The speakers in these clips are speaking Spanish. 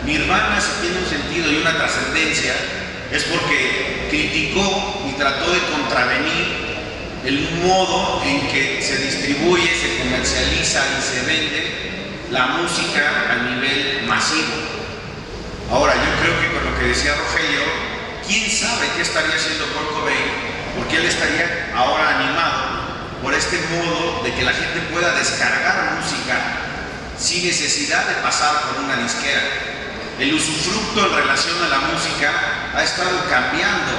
Nirvana, si tiene un sentido y una trascendencia, es porque criticó y trató de contravenir el modo en que se distribuye, se comercializa y se vende la música a nivel masivo. Ahora, yo creo que con lo que decía Rogelio, ¿quién sabe qué estaría haciendo Kurt Cobain? Porque él estaría ahora animado por este modo de que la gente pueda descargar música sin necesidad de pasar por una disquera. El usufructo en relación a la música ha estado cambiando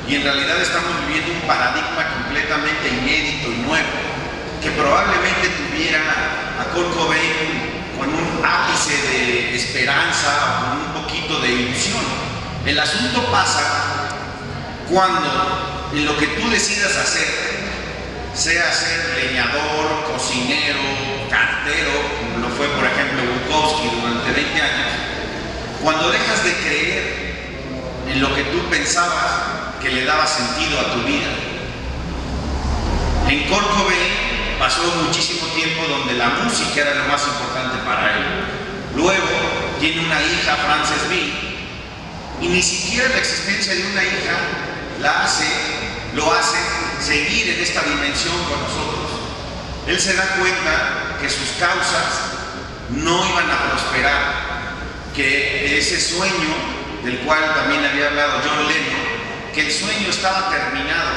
y en realidad estamos viviendo un paradigma completamente inédito y nuevo, que probablemente tuviera a Kurt Cobain con un ápice de esperanza o con un poquito de ilusión. El asunto pasa cuando en lo que tú decidas hacer, sea ser leñador, cocinero, cartero, como lo fue por ejemplo Bukowski durante 20 años, cuando dejas de creer en lo que tú pensabas que le daba sentido a tu vida. En Kurt Cobain pasó muchísimo tiempo donde la música era lo más importante para él. Luego tiene una hija, Frances Bean, y ni siquiera la existencia de una hija lo hace seguir en esta dimensión con nosotros. Él se da cuenta que sus causas no iban a prosperar, que ese sueño del cual también había hablado John Lennon, que el sueño estaba terminado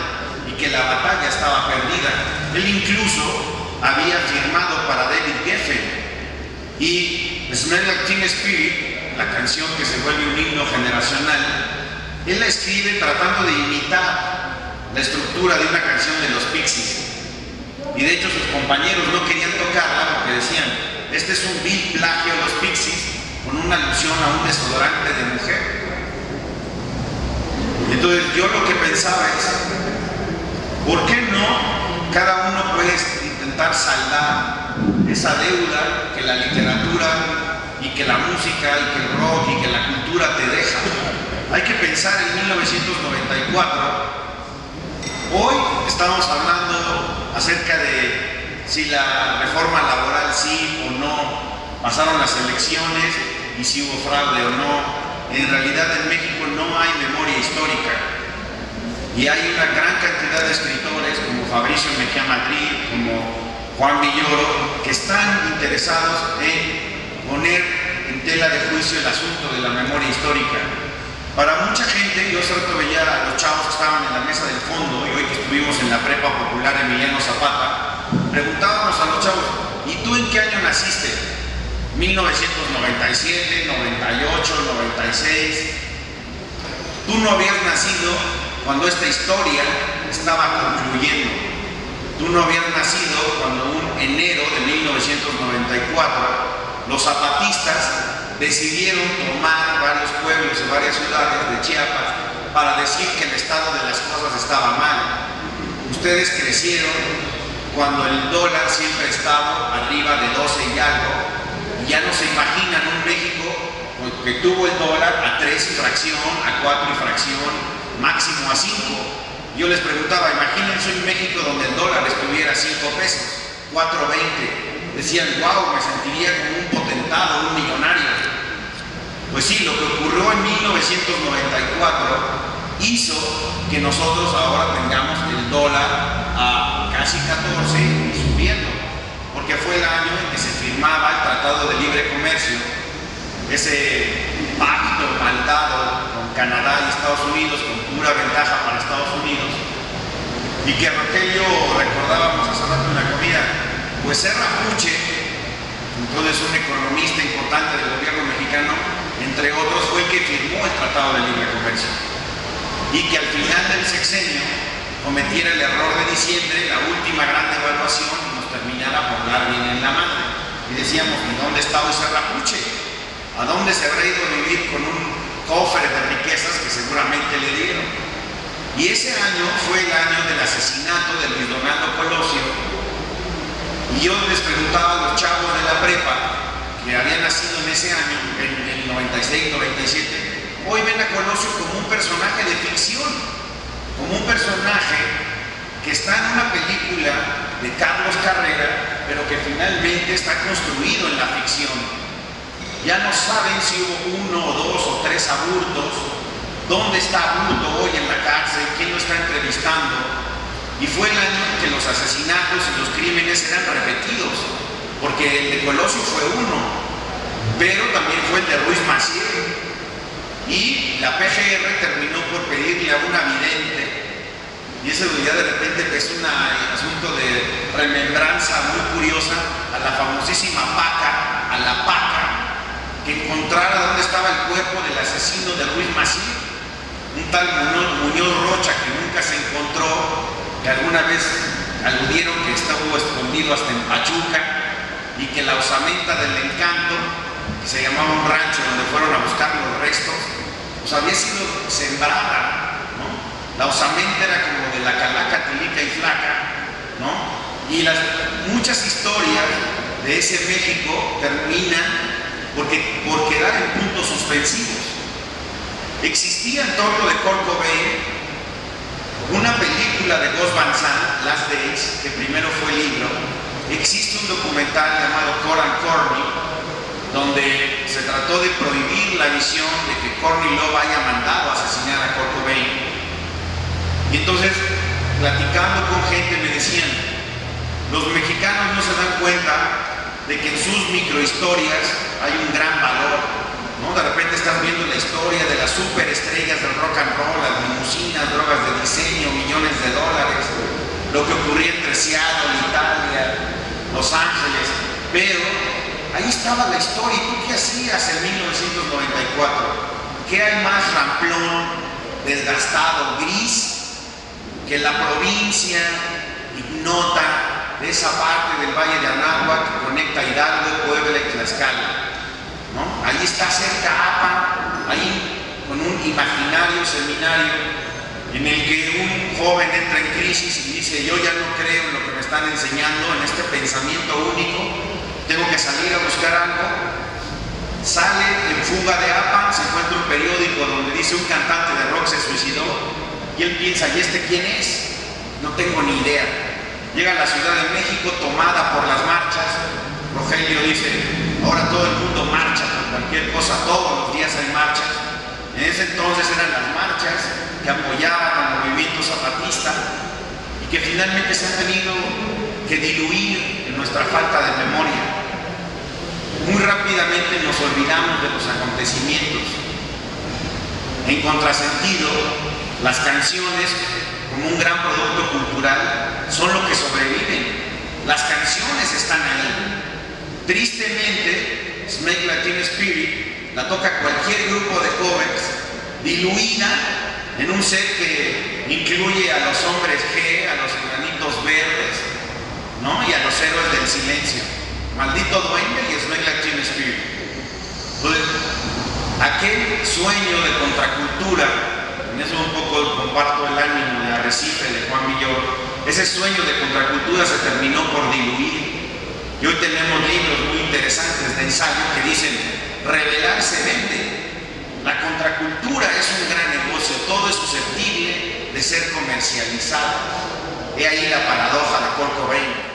y que la batalla estaba perdida. Él incluso había firmado para David Geffen, y Smell Like Teen Spirit, la canción que se vuelve un himno generacional, él la escribe tratando de imitar la estructura de una canción de los Pixies, y de hecho sus compañeros no querían tocarla porque decían, este es un vil plagio de los Pixies con una alusión a un desodorante de mujer. Entonces yo lo que pensaba es, ¿por qué no cada uno puede intentar saldar esa deuda que la literatura y que la música y que el rock y que la cultura te deja? Hay que pensar en 1994. Hoy estamos hablando acerca de si la reforma laboral sí o no, pasaron las elecciones y si hubo fraude o no. En realidad en México no hay memoria histórica y hay una gran cantidad de escritores como Fabricio Mejía Madrid, como Juan Villoro, que están interesados en poner en tela de juicio el asunto de la memoria histórica. Para mucha gente, yo solo veía a los chavos que estaban en la mesa del fondo, y hoy que estuvimos en la Prepa Popular Emiliano Zapata, preguntábamos a los chavos, ¿y tú en qué año naciste? 1997, 98, 96. Tú no habías nacido cuando esta historia estaba concluyendo. Tú no habías nacido cuando un enero de 1994 los zapatistas decidieron tomar varios pueblos y varias ciudades de Chiapas para decir que el estado de las cosas estaba mal. Ustedes crecieron cuando el dólar siempre ha estado arriba de 12 y algo. Ya no se imaginan un México que tuvo el dólar a 3 y fracción, a 4 y fracción, máximo a 5. Yo les preguntaba, imagínense un México donde el dólar estuviera a 5 pesos, 4.20. Decían, wow, me sentiría como un potentado, un millonario. Pues sí, lo que ocurrió en 1994 hizo que nosotros ahora tengamos el dólar a casi 14 y subiendo, porque fue el año en que se firmaba el Tratado de Libre Comercio, ese pacto maldado con Canadá y Estados Unidos, con pura ventaja para Estados Unidos, y que Rogelio recordábamos hace rato en la comida. Pues Serra Puche, entonces un economista importante del gobierno mexicano, entre otros, fue el que firmó el Tratado de Libre Comercio, y que al final del sexenio cometiera el error de diciembre, la última gran devaluación, y nos terminara por dar bien en la madre. Y decíamos, ¿y dónde está hoy Serra Puche? ¿A dónde se habrá ido a vivir con un cofre de riquezas que seguramente le dieron? Y ese año fue el año del asesinato de Luis Donaldo Colosio, y yo les preguntaba a los chavos de la prepa que habían nacido en ese año, en el 96-97, hoy ven a Colosio como un personaje de ficción, como un personaje que está en una película de Carlos Carrera, pero que finalmente está construido en la ficción. ya no saben si hubo 1 o 2 o 3 abortos, dónde está Aburto hoy en la cárcel, quién lo está entrevistando. Y fue el año en que los asesinatos y los crímenes eran repetidos, porque el de Colosio fue uno, pero también fue el de Ruiz Massieu. Y la PGR terminó por pedirle a una vidente, y eso ya de repente es un asunto de remembranza muy curiosa, a la famosísima Paca, a la Paca, que encontrara dónde estaba el cuerpo del asesino de Ruiz Massieu, un tal Muñoz Rocha, que nunca se encontró, que alguna vez aludieron que estuvo escondido hasta en Pachuca, y que la osamenta del Encanto, que se llamaba un rancho donde fueron a buscar los restos, pues había sido sembrada, ¿no? La osamenta era como de la calaca, tilica y flaca, ¿no? Y muchas historias de ese México terminan por quedar en puntos suspensivos. Existía en torno de Kurt Cobain una película de Gus Van Sant, Last Days, que primero fue libro. Existe un documental llamado Coran Corney, donde se trató de prohibir la visión de que Courtney Love haya mandado a asesinar a Kurt Cobain. Y entonces, platicando con gente, me decían, los mexicanos no se dan cuenta de que en sus microhistorias hay un gran valor, ¿no? De repente estás viendo la historia de las superestrellas del rock and roll, las limusinas, drogas de diseño, millones de dólares, lo que ocurría entre Seattle, Italia, Los Ángeles, pero ahí estaba la historia. ¿Y tú qué hacías en 1994? ¿Qué hay más ramplón, desgastado, gris, que la provincia ignota de esa parte del Valle de Anáhuac que conecta Hidalgo, Puebla y Tlaxcala, ¿no? Ahí está cerca APA, ahí con un imaginario seminario en el que un joven entra en crisis y dice: yo ya no creo en lo que me están enseñando, en este pensamiento único, tengo que salir a buscar algo. Sale en fuga de APA, se encuentra un periódico donde dice: un cantante de rock se suicidó, y él piensa: ¿y este quién es? No tengo ni idea. Llega a la Ciudad de México tomada por las marchas. Rogelio dice: ahora todo el mundo marcha por cualquier cosa, todos los días hay marchas. En ese entonces eran las marchas que apoyaban al movimiento zapatista y que finalmente se han tenido que diluir en nuestra falta de memoria. Muy rápidamente nos olvidamos de los acontecimientos. En contrasentido, las canciones, como un gran producto cultural, son lo que sobreviven. Las canciones están ahí. Tristemente, Smell Like Teen Spirit la toca cualquier grupo de covers, diluida en un set que incluye a los Hombres G, a los Enanitos Verdes, ¿no? Y a los Héroes del Silencio. Maldito Duende y Smell Like Teen Spirit. Entonces, aquel sueño de contracultura, en eso un poco comparto el ánimo de Arrecife, de Juan Villoro, ese sueño de contracultura se terminó por diluir. Y hoy tenemos libros muy interesantes de ensayo que dicen: revelar se vende. La contracultura es un gran negocio, todo es susceptible de ser comercializado. He ahí la paradoja de Kurt Cobain.